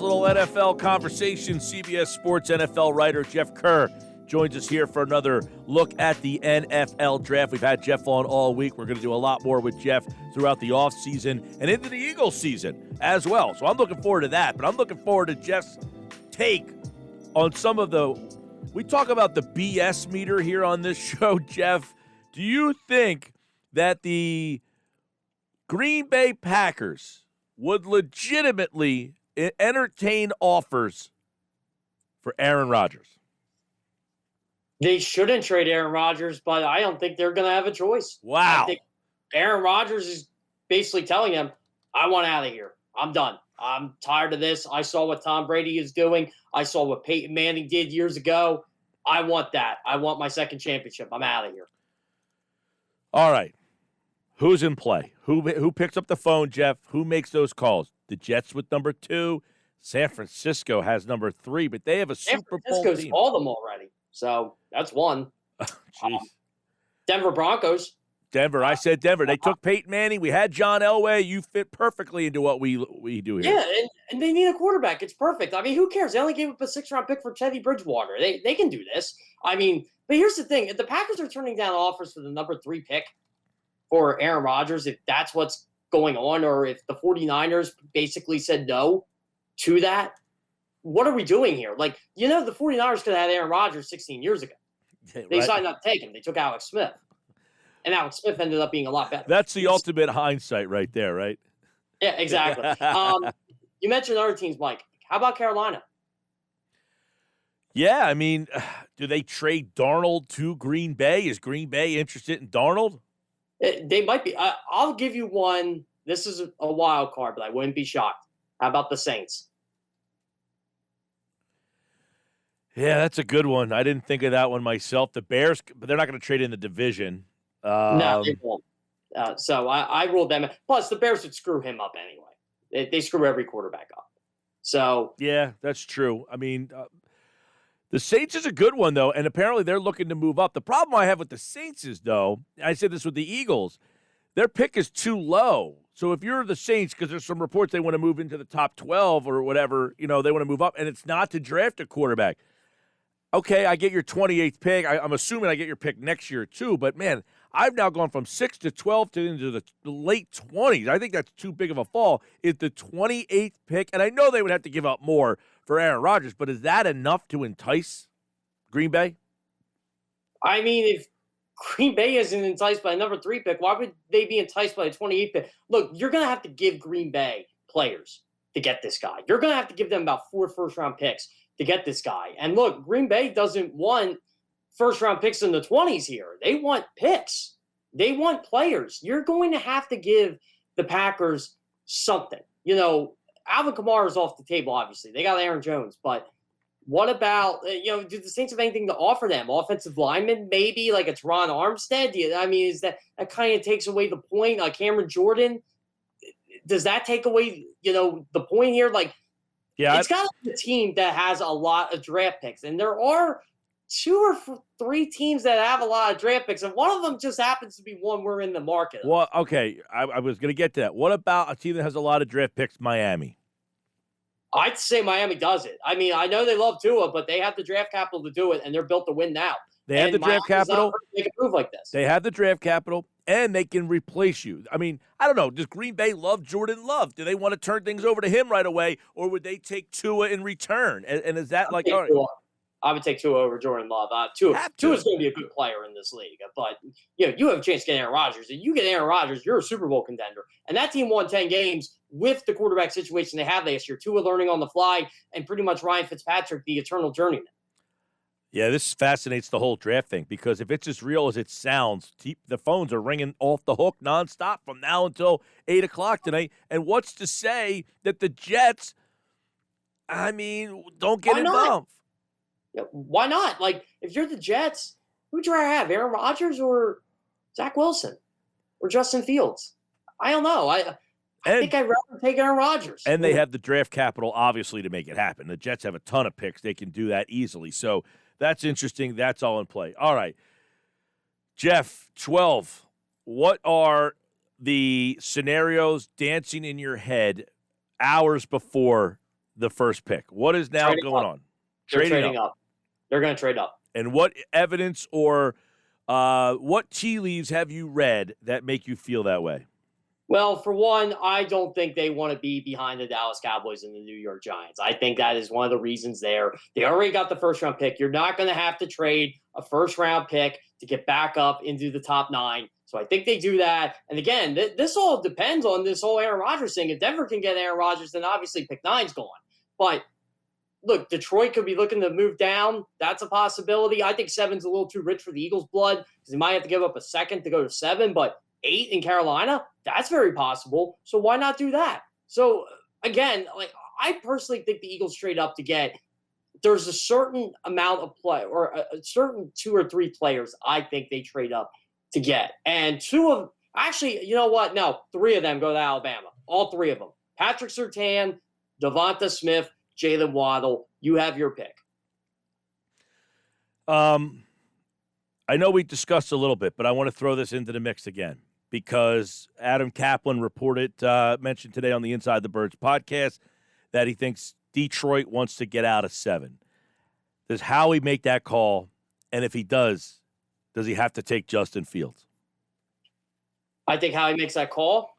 little NFL conversation. CBS Sports NFL writer Jeff Kerr joins us here for another look at the NFL draft. We've had Jeff on all week. We're going to do a lot more with Jeff throughout the offseason and into the Eagles season as well. So I'm looking forward to that. But I'm looking forward to Jeff's take on some of the – we talk about the BS meter here on this show, Jeff. Do you think that the Green Bay Packers would legitimately entertain offers for Aaron Rodgers? They shouldn't trade Aaron Rodgers, but I don't think they're going to have a choice. Wow. I think Aaron Rodgers is basically telling them, I want out of here. I'm done. I'm tired of this. I saw what Tom Brady is doing. I saw what Peyton Manning did years ago. I want that. I want my second championship. I'm out of here. All right. Who's in play? Who picks up the phone, Jeff? Who makes those calls? The Jets with number 2. San Francisco has number 3, but they have a Super Bowl team. San Francisco's called them already, so that's one. Denver Broncos. Denver. I said Denver. They took Peyton Manning. We had John Elway. You fit perfectly into what we do here. Yeah, and they need a quarterback. It's perfect. I mean, who cares? They only gave up a 6th-round pick for Teddy Bridgewater. They can do this. I mean, but here's the thing. If the Packers are turning down offers for the number 3 pick for Aaron Rodgers, if that's what's going on, or if the 49ers basically said no to that, what are we doing here? Like, the 49ers could have had Aaron Rodgers 16 years ago. They decided not to take him. They took Alex Smith. And Alex Smith ended up being a lot better. That's the ultimate hindsight right there, right? Yeah, exactly. You mentioned other teams, Mike. How about Carolina? Yeah, I mean, do they trade Darnold to Green Bay? Is Green Bay interested in Darnold? They might be. I'll give you one. This is a wild card, but I wouldn't be shocked. How about the Saints? Yeah, that's a good one. I didn't think of that one myself. The Bears, but they're not going to trade in the division. No, they won't. So I ruled them. Plus, the Bears would screw him up anyway. They screw every quarterback up. So yeah, that's true. I mean, the Saints is a good one, though, and apparently they're looking to move up. The problem I have with the Saints is, though, I said this with the Eagles, their pick is too low. So if you're the Saints, because there's some reports they want to move into the top 12 or whatever, they want to move up, and it's not to draft a quarterback. Okay, I get your 28th pick. I'm assuming I get your pick next year, too. But, man, I've now gone from 6 to 12 to into the late 20s. I think that's too big of a fall. Is the 28th pick, and I know they would have to give up more for Aaron Rodgers, but is that enough to entice Green Bay? I mean, if Green Bay isn't enticed by a number 3 pick, why would they be enticed by a 28th pick? Look, you're going to have to give Green Bay players to get this guy. You're going to have to give them about 4 first-round picks to get this guy. And look, Green Bay doesn't want first-round picks in the 20s here. They want picks. They want players. You're going to have to give the Packers something. Alvin Kamara is off the table, obviously. They got Aaron Jones. But what about, do the Saints have anything to offer them? Offensive lineman, maybe, like it's Ron Armstead? Is that kind of takes away the point? Cameron Jordan, does that take away, the point here? Yeah, it's got to be a team that has a lot of draft picks. And there are 2 or 3 teams that have a lot of draft picks, and one of them just happens to be one we're in the market of. Well, okay, I was going to get to that. What about a team that has a lot of draft picks, Miami? I'd say Miami does it. I mean, I know they love Tua, but they have the draft capital to do it, and they're built to win now. They have the draft capital. They can move like this. They have the draft capital, and they can replace you. I mean, I don't know. Does Green Bay love Jordan Love? Do they want to turn things over to him right away, or would they take Tua in return? And is that like – I would take Tua over Jordan Love. Tua's going to be a good player in this league, but you have a chance to get Aaron Rodgers. If you get Aaron Rodgers, you're a Super Bowl contender. And that team won 10 games with the quarterback situation they had last year. Tua learning on the fly, and pretty much Ryan Fitzpatrick, the eternal journeyman. Yeah, this fascinates the whole draft thing, because if it's as real as it sounds, the phones are ringing off the hook nonstop from now until 8 o'clock tonight. And what's to say that the Jets, don't get involved? Why not? If you're the Jets, who would you rather have, Aaron Rodgers or Zach Wilson or Justin Fields? I don't know. I think I'd rather take Aaron Rodgers. And they have the draft capital, obviously, to make it happen. The Jets have a ton of picks. They can do that easily. So that's interesting. That's all in play. All right. Jeff, 12. What are the scenarios dancing in your head hours before the first pick? What is now Trading going up. on? They're trading up. They're going to trade up. And what evidence or what tea leaves have you read that make you feel that way? Well, for one, I don't think they want to be behind the Dallas Cowboys and the New York Giants. I think that is one of the reasons there. They already got the first-round pick. You're not going to have to trade a first-round pick to get back up into the top 9. So I think they do that. And again, this all depends on this whole Aaron Rodgers thing. If Denver can get Aaron Rodgers, then obviously pick 9's gone. But look, Detroit could be looking to move down. That's a possibility. I think 7's a little too rich for the Eagles' blood because they might have to give up a second to go to 7. But 8 in Carolina, that's very possible. So why not do that? So again, like I personally think the Eagles trade up to get. There's a certain amount of play or a certain 2 or 3 players I think they trade up to get. And 2 of actually, you know what? No, 3 of them go to Alabama. All 3 of them. Patrick Surtain, Devonta Smith, Jalen Waddle. You have your pick. I know we discussed a little bit, but I want to throw this into the mix again because Adam Kaplan mentioned today on the Inside the Birds podcast that he thinks Detroit wants to get out of 7. Does Howie make that call? And if he does he have to take Justin Fields? I think Howie makes that call.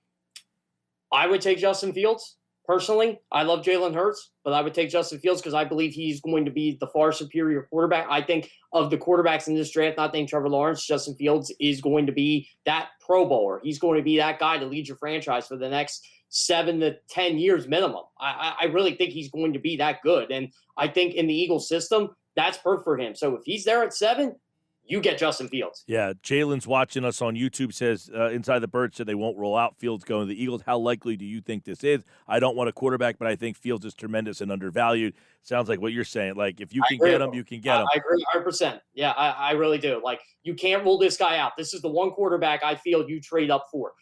I would take Justin Fields. Personally, I love Jalen Hurts, but I would take Justin Fields because I believe he's going to be the far superior quarterback. I think of the quarterbacks in this draft, not named Trevor Lawrence, Justin Fields is going to be that Pro Bowler. He's going to be that guy to lead your franchise for the next 7 to 10 years minimum. I really think he's going to be that good. And I think in the Eagles system, that's perfect for him. So if he's there at 7, you get Justin Fields. Yeah, Jalen's watching us on YouTube, says Inside the Bird said they won't roll out Fields going to the Eagles. How likely do you think this is? I don't want a quarterback, but I think Fields is tremendous and undervalued. Sounds like what you're saying. Like, if you can get him, you can get him. I agree 100%. Yeah, I really do. Like, you can't rule this guy out. This is the one quarterback I feel you trade up for.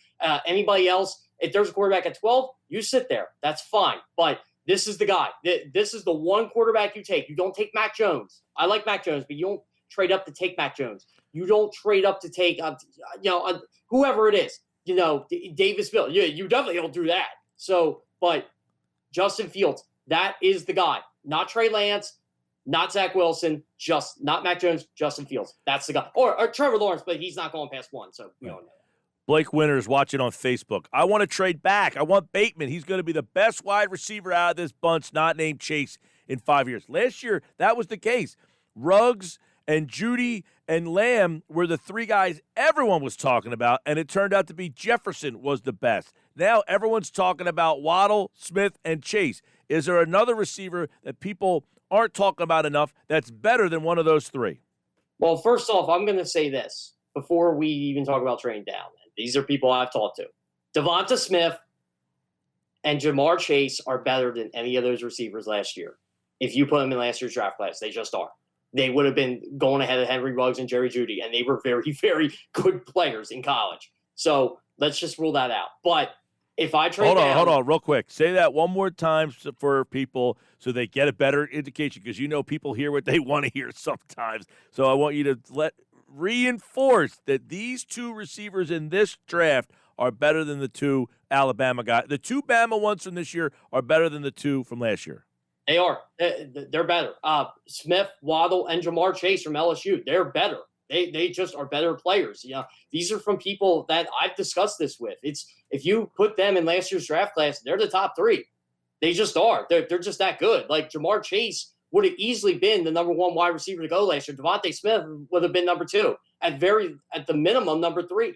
Anybody else, if there's a quarterback at 12, you sit there. That's fine. But this is the guy. This is the one quarterback you take. You don't take Mac Jones. I like Mac Jones, but you don't trade up to take Mac Jones. You don't trade up to take, whoever it is, Davis Mills. You definitely don't do that. So, but Justin Fields, that is the guy. Not Trey Lance, not Zach Wilson, not Mac Jones, Justin Fields. That's the guy. Or Trevor Lawrence, but he's not going past 1, so we don't know. Blake Winters watching on Facebook. I want to trade back. I want Bateman. He's going to be the best wide receiver out of this bunch, not named Chase, in 5 years. Last year, that was the case. Ruggs and Judy and Lamb were the 3 guys everyone was talking about, and it turned out to be Jefferson was the best. Now everyone's talking about Waddle, Smith, and Chase. Is there another receiver that people aren't talking about enough that's better than one of those 3? Well, first off, I'm going to say this before we even talk about trading down. These are people I've talked to. Devonta Smith and Jamar Chase are better than any of those receivers last year. If you put them in last year's draft class, they just are. They would have been going ahead of Henry Ruggs and Jerry Jeudy, and they were very, very good players in college. So let's just rule that out. But if I trade Hold on, real quick. Say that one more time for people so they get a better indication, because people hear what they want to hear sometimes. So I want you to reinforce that these 2 receivers in this draft are better than the 2 Alabama guys. The 2 Bama ones from this year are better than the 2 from last year. They are. They're better. Smith, Waddle, and Jamar Chase from LSU. They're better. They just are better players. These are from people that I've discussed this with. It's if you put them in last year's draft class, they're the top 3. They just are. They're just that good. Like Jamar Chase would have easily been the number 1 wide receiver to go last year. Devontae Smith would have been number 2. At the minimum, number 3.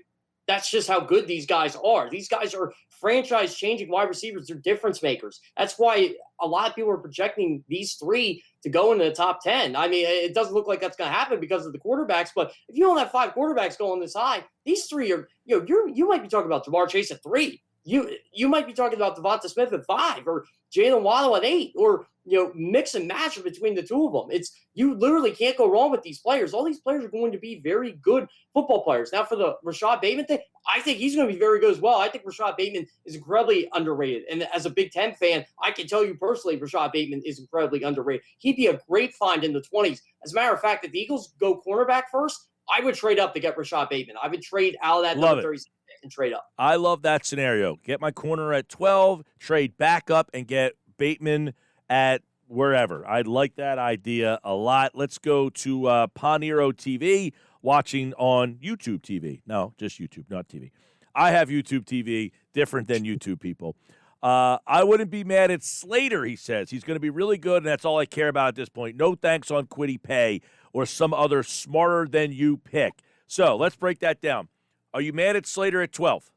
That's just how good these guys are. These guys are franchise-changing wide receivers. They're difference makers. That's why a lot of people are projecting these 3 to go into the top 10. I mean, it doesn't look like that's going to happen because of the quarterbacks, but if you don't have 5 quarterbacks going this high, these 3 are, you might be talking about Jamar Chase at 3. You might be talking about Devonta Smith at 5 or Jalen Waddle at 8 or, mix and match between the 2 of them. You literally can't go wrong with these players. All these players are going to be very good football players. Now for the Rashad Bateman thing, I think he's going to be very good as well. I think Rashad Bateman is incredibly underrated. And as a Big Ten fan, I can tell you personally, Rashad Bateman is incredibly underrated. He'd be a great find in the 20s. As a matter of fact, if the Eagles go cornerback first, I would trade up to get Rashad Bateman. I would trade out of that number 36 and trade up. I love that scenario. Get my corner at 12, trade back up, and get Bateman at wherever. I like that idea a lot. Let's go to Ponero TV, watching on YouTube TV. No, just YouTube, not TV. I have YouTube TV, different than YouTube people. I wouldn't be mad at Slater, he says. He's going to be really good, and that's all I care about at this point. No thanks on Kwity Paye or some other smarter-than-you pick. So let's break that down. Are you mad at Slater at 12?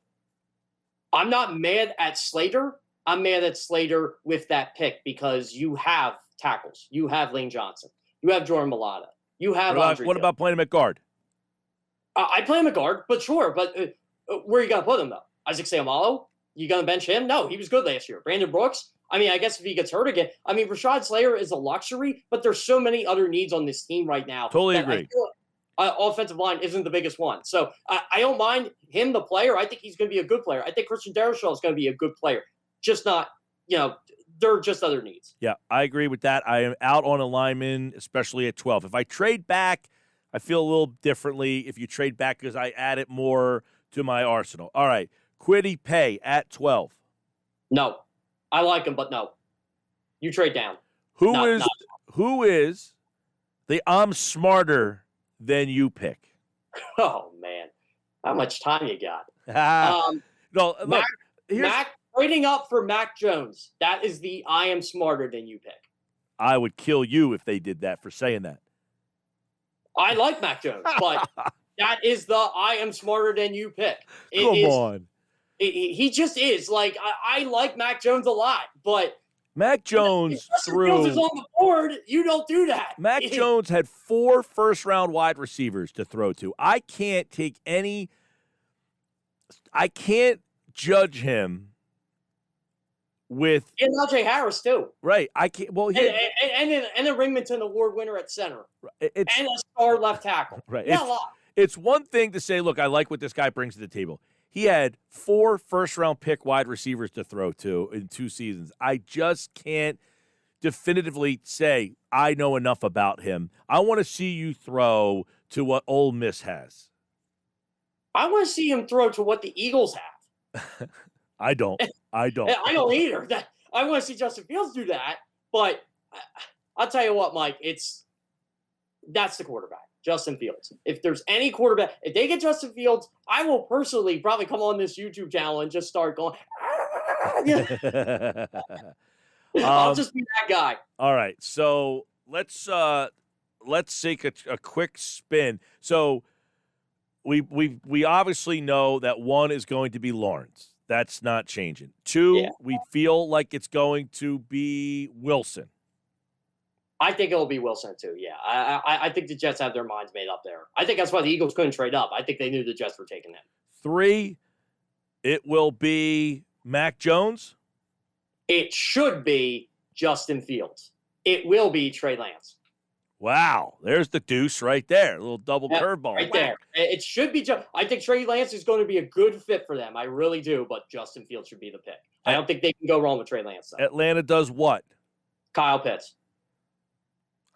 I'm not mad at Slater. I'm mad at Slater with that pick because you have tackles. You have Lane Johnson. You have Jordan Mailata. You have Andre. What about playing him at guard? I play him at guard, but sure. But where are you going to put him, though? Isaac Seumalo? You going to bench him? No, he was good last year. Brandon Brooks? I mean, I guess if he gets hurt again. I mean, Rashad Slater is a luxury, but there's so many other needs on this team right now. Totally agree. Offensive line isn't the biggest one. So I don't mind him, the player. I think he's going to be a good player. I think Christian Darrisaw is going to be a good player. Just not, there are just other needs. Yeah, I agree with that. I am out on a lineman, especially at 12. If I trade back, I feel a little differently if you trade back because I add it more to my arsenal. All right, Kwity Paye at 12. No. I like him, but no. You trade down. Who is the I'm smarter than you pick? Oh, man. How much time you got? No, look, trading up for Mac Jones. That is the I am smarter than you pick. I would kill you if they did that for saying that. I like Mac Jones, but that is the I am smarter than you pick. Come on. He just is. Like, I like Mac Jones a lot, but Mac Jones Fields is on the board. You don't do that. Mac Jones had 4 first-round wide receivers to throw to. I can't judge him with and Najee Harris too. Right. I can't. Well, and a Ringmanton Award winner at center, and a star left tackle. Right. Yeah, it's one thing to say, look, I like what this guy brings to the table. He had 4 first-round pick wide receivers to throw to in 2 seasons. I just can't definitively say I know enough about him. I want to see you throw to what Ole Miss has. I want to see him throw to what the Eagles have. I don't. I don't either. I want to see Justin Fields do that, but I'll tell you what, Mike, that's the quarterback. Justin Fields. If there's any quarterback, if they get Justin Fields, I will personally probably come on this YouTube channel and just start going. I'll just be that guy. All right, so let's take a quick spin. So we obviously know that 1 is going to be Lawrence. That's not changing. 2, we feel like it's going to be Wilson. I think it'll be Wilson too. Yeah, I think the Jets have their minds made up there. I think that's why the Eagles couldn't trade up. I think they knew the Jets were taking them. 3, it will be Mac Jones. It should be Justin Fields. It will be Trey Lance. Wow, there's the deuce right there. A little double curveball. Right there. It should be. I think Trey Lance is going to be a good fit for them. I really do, but Justin Fields should be the pick. I don't think they can go wrong with Trey Lance, though. Atlanta does what? Kyle Pitts.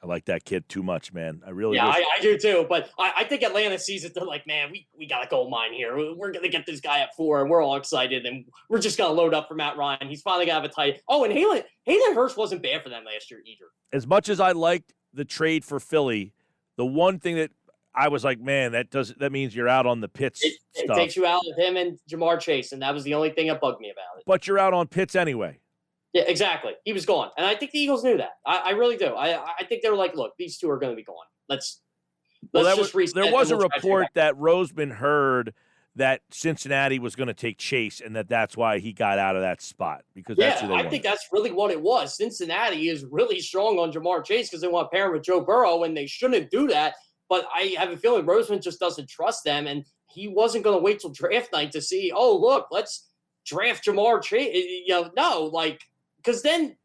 I like that kid too much, man. I really do. Yeah, I do too. But I think Atlanta sees it. They're like, man, we got a gold mine here. We're going to get this guy at 4, and we're all excited, and we're just going to load up for Matt Ryan. He's finally going to have a tight. Oh, and Hayden Hurst wasn't bad for them last year either. As much as I liked the trade for Philly, the one thing that I was like, man, that means you're out on the Pitts stuff. It takes you out of him and Jamar Chase, and that was the only thing that bugged me about it. But you're out on Pitts anyway. Yeah, exactly. He was gone. And I think the Eagles knew that. I really do. I think they were like, look, these two are going to be gone. Let's just reset. There was a report that Roseman heard that Cincinnati was going to take Chase and that's why he got out of that spot. Because that's who they wanted. I think that's really what it was. Cincinnati is really strong on Jamar Chase because they want to pair him with Joe Burrow, and they shouldn't do that. But I have a feeling Roseman just doesn't trust them, and he wasn't going to wait till draft night to see, oh, look, let's draft Jamar Chase. Because then,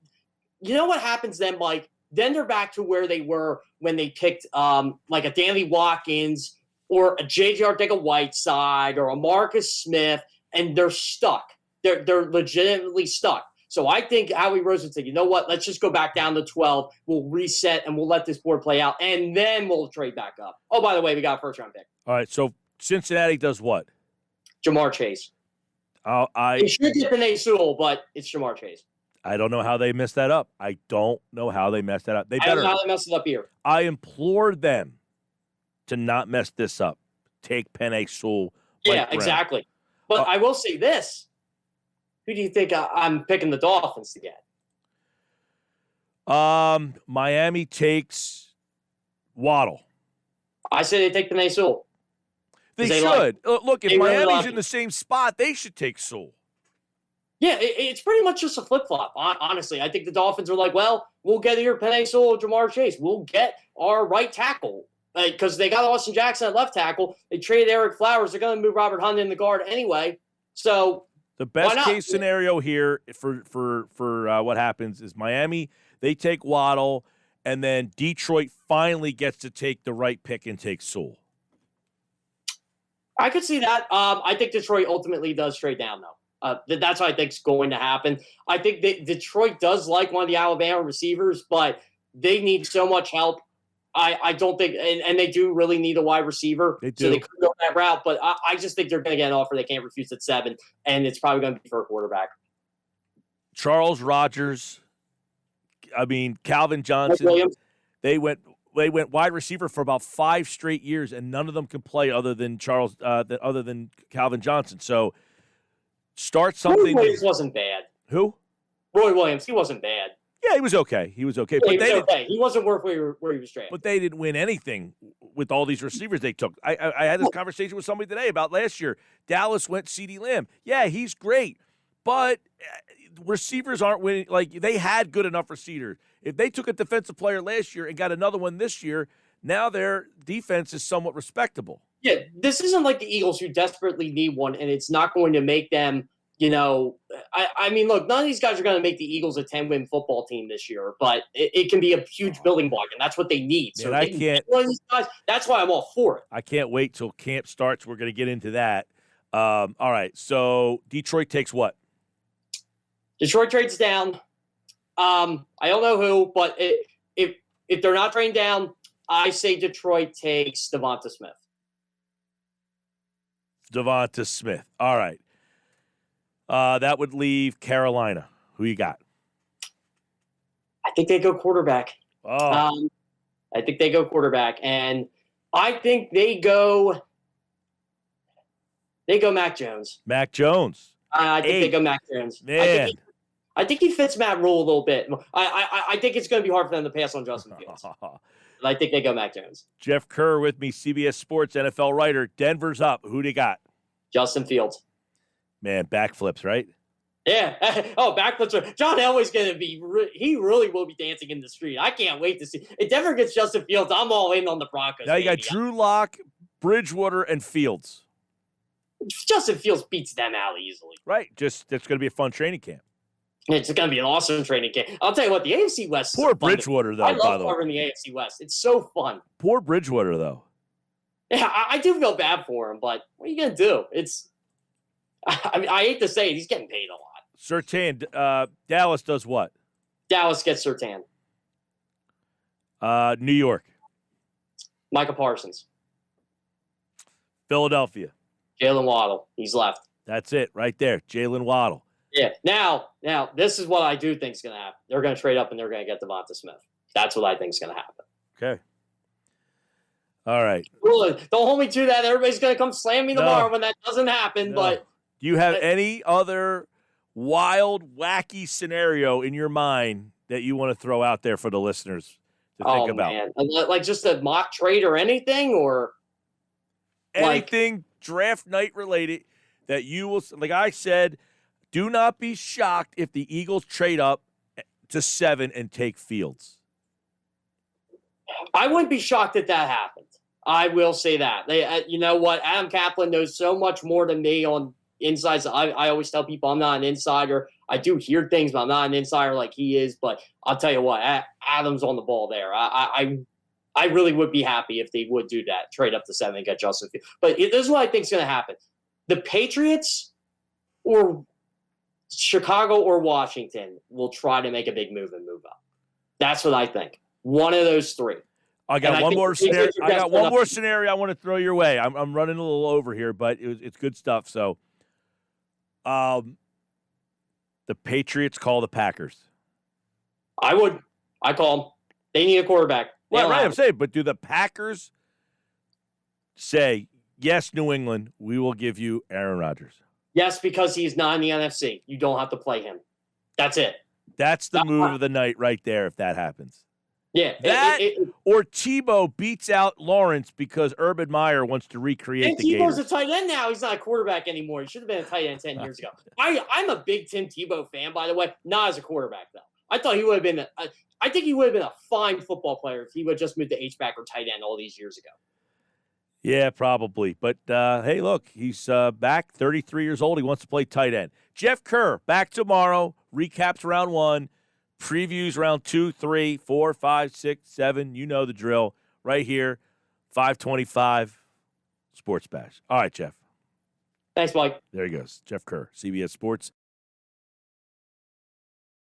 you know what happens then, Mike? Then they're back to where they were when they picked like a Danny Watkins or a J.J. Arcega-Whiteside or a Marcus Smith, and they're stuck. They're legitimately stuck. So I think Howie Roseman said, you know what? Let's just go back down to 12. We'll reset, and we'll let this board play out, and then we'll trade back up. Oh, by the way, we got a first-round pick. All right, so Cincinnati does what? Jamar Chase. He should get Penei Sewell, but it's Jamar Chase. I don't know how they messed that up. I don't know how they messed that up. They I don't better. know how they messed it up here. I implore them to not mess this up. Take Penei Sewell. Yeah, exactly. But I will say this. Who do you think I'm picking the Dolphins to get? Miami takes Waddle. I say they take Penei Sewell. They should. Look, if Miami's in the same spot, they should take Sewell. Yeah, it's pretty much just a flip-flop, honestly. I think the Dolphins are like, well, we'll get your Penei Sewell, Jamar Chase. We'll get our right tackle. Because they got Austin Jackson at left tackle. They traded Eric Flowers. They're going to move Robert Hunt in the guard anyway. So the best case scenario here for what happens is Miami, they take Waddle, and then Detroit finally gets to take the right pick and take Sewell. I could see that. I think Detroit ultimately does trade down, though. That's what I think is going to happen. I think that Detroit does like one of the Alabama receivers, but they need so much help. I don't think, and they do really need a wide receiver. They do. So they could go that route, but I just think they're going to get an offer they can't refuse at 7, and it's probably going to be for a quarterback. Charles Rodgers, Calvin Johnson. They went wide receiver for about 5 straight years, and none of them can play other than Calvin Johnson. So start something. Roy Williams wasn't bad. Who? Roy Williams. He wasn't bad. Yeah, he was okay. Yeah, but he wasn't worth where he was drafted. But they didn't win anything with all these receivers they took. I had this conversation with somebody today about last year. Dallas went CeeDee Lamb. Yeah, he's great, but receivers aren't winning. Like, they had good enough receivers. If they took a defensive player last year and got another one this year, now their defense is somewhat respectable. Yeah, this isn't like the Eagles who desperately need one, and it's not going to make them. Look, none of these guys are going to make the Eagles a 10-win football team this year, but it can be a huge building block, and that's what they need. So I can't. One of these guys, that's why I'm all for it. I can't wait till camp starts. We're going to get into that. All right, so Detroit takes what? Detroit trades down. I don't know who, but if they're not trading down, I say Detroit takes Devonta Smith. Devonta Smith. All right. That would leave Carolina. Who you got? I think they go quarterback. Oh. I think they go quarterback, and I think they go Mac Jones. Mac Jones. I think they go Mac Jones. Man. I think he fits Matt Rule a little bit. I think it's going to be hard for them to pass on Justin Fields. But I think they go Mac Jones. Jeff Kerr with me, CBS Sports NFL writer. Denver's up. Who do you got? Justin Fields. Man, backflips, right? Yeah. Oh, backflips. John Elway's going to be – he really will be dancing in the street. I can't wait to see. If Denver gets Justin Fields, I'm all in on the Broncos. Now you got Drew Lock, Bridgewater, and Fields. Justin Fields beats them out easily. Right. Just that's going to be a fun training camp. It's going to be an awesome training camp. I'll tell you what, the AFC West. Poor Bridgewater, though. I love covering the AFC West. It's so fun. Poor Bridgewater, though. Yeah, I do feel bad for him, but what are you going to do? I hate to say it, he's getting paid a lot. Surtain, Dallas does what? Dallas gets Surtain. New York. Micah Parsons. Philadelphia. Jalen Waddle. He's left. That's it right there. Jalen Waddle. Yeah. Now, this is what I do think is going to happen. They're going to trade up and they're going to get Devonta Smith. That's what I think is going to happen. Okay. All right. Don't hold me to that. Everybody's going to come slam me tomorrow when that doesn't happen. No. But do you have any other wild, wacky scenario in your mind that you want to throw out there for the listeners to think about? Man. Like just a mock trade or anything, or anything draft night related that you will, like I said, do not be shocked if the Eagles trade up to 7 and take Fields. I wouldn't be shocked if that happened. I will say that. You know what? Adam Kaplan knows so much more than me on insides. I always tell people I'm not an insider. I do hear things, but I'm not an insider like he is. But I'll tell you what, Adam's on the ball there. I really would be happy if they would do that, trade up to 7 and get Justin Fields. But this is what I think is going to happen. The Patriots or Chicago or Washington will try to make a big move and move up. That's what I think. One of those three. I got one more scenario. I want to throw your way. I'm running a little over here, but it's good stuff. So, The Patriots call the Packers. I would. I call them. They need a quarterback. Well, right, I'm saying, but do the Packers say, yes, New England, we will give you Aaron Rodgers? Yes, because he's not in the NFC. You don't have to play him. That's it. That's the move of the night right there if that happens. Yeah. That or Tebow beats out Lawrence because Urban Meyer wants to recreate the Gators. Tebow's a tight end now. He's not a quarterback anymore. He should have been a tight end 10 years ago. I'm a big Tim Tebow fan, by the way. Not as a quarterback, though. I thought he would have been I think he would have been a fine football player if he would have just moved to H-back or tight end all these years ago. Yeah, probably. But, hey, look, he's back, 33 years old. He wants to play tight end. Jeff Kerr, back tomorrow, recaps round 1, previews round 2, 3, 4, 5, 6, 7. You know the drill. Right here, 525 Sports Bash. All right, Jeff. Thanks, Mike. There he goes. Jeff Kerr, CBS Sports.